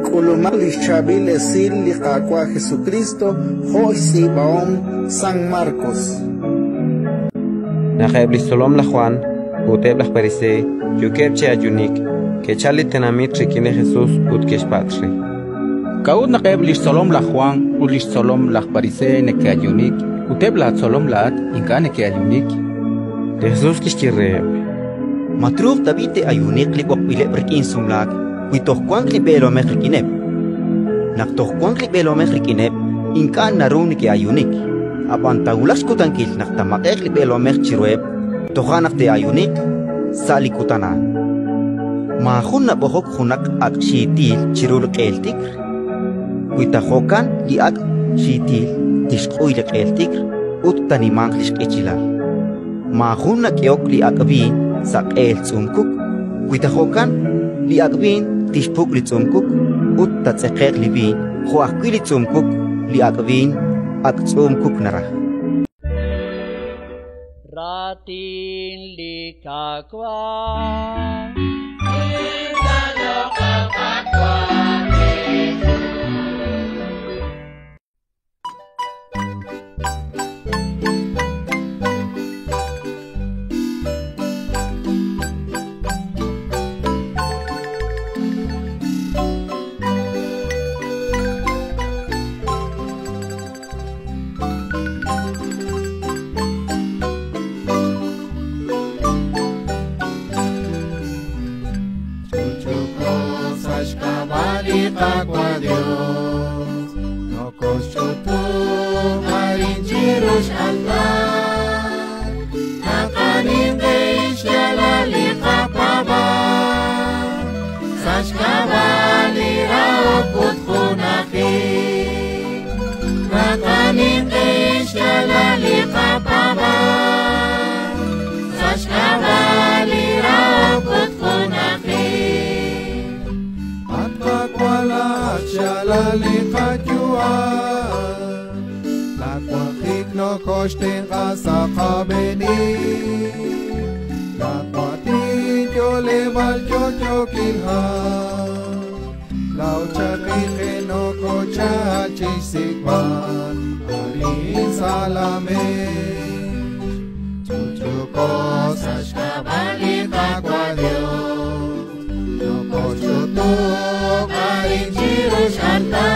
Kulumal Chabil Esil Liqaqua Jesucristo, Joisi Baom San Marcos. Nakebli Solom la Juan, Uteb la Parise, Yukebche Ayunik, que Charlie Tenamit Rikine Jesús Utkesh Patre. Kaud nakebli Solom la Juan, Ulish Solom la Parise, Neke Ayunik, Uteb la Solom la Inka Neke Ayunik. De Jesús Kishkirre. Matruf Tabite Ayunik Lipok Bile Brikin Sumlak. Witoh kwang klibelo mekrikinep. Naktoh kwang klibelo mekrikinep, inkaan narun ki ayunik. Apan tagulas kutankil naktamak klibelo mekchirweb, tohanak te ayunik, salikutana. Mahun na bohok hunak ak shitil chirul keltikr. Witahokan li ak shitil tishkuilek eltikr, ut tanimang lishkechilal. Mahun na kiok li ak abin sak el tsumkuk. Witahokan li akbin tishpuk li tsumkuk ut tatsekek li bin huakwi li tsumkuk li akbin ak tsumkuk narah. Ratin li kakwa Aqua Dios, no cochutu marinchiros andar, nakanin de ishala likapaba, sashkabali raokut hunahi, nakanin de ishala likapaba, sashkabali raokut hunahi. Wala shalali kajua la kwahik no koshten asa kabeni la kwati jole mal jojo kilha la uchakike no kocha chisikman arin salame chuchuko sashkabali takwa Dios no kochutu Shanta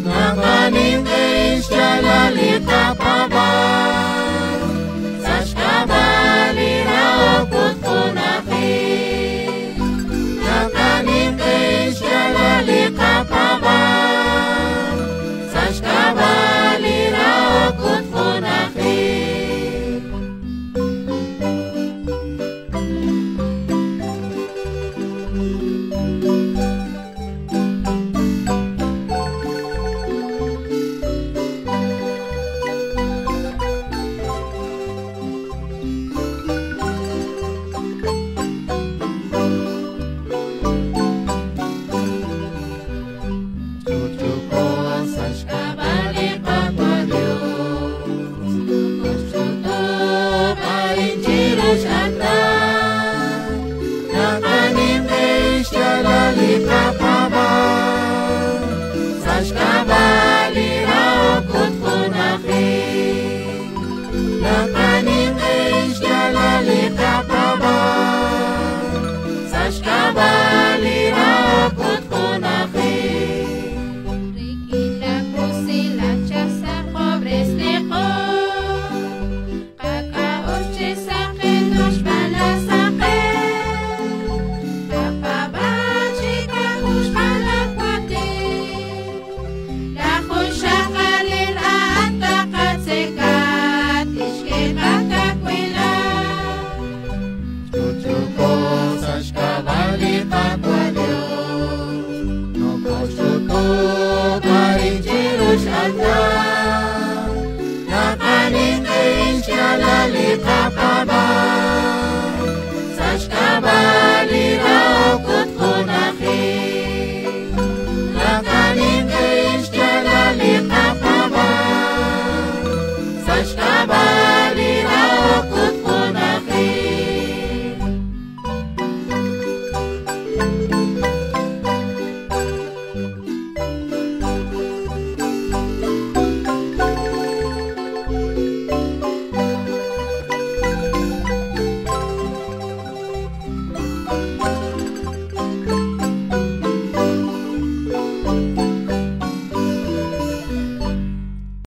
Nakanin Ishala Likapaba Sashkabali Raokut Funafi Nakanin Ishala Likapaba Sashkabali Raokut Funafi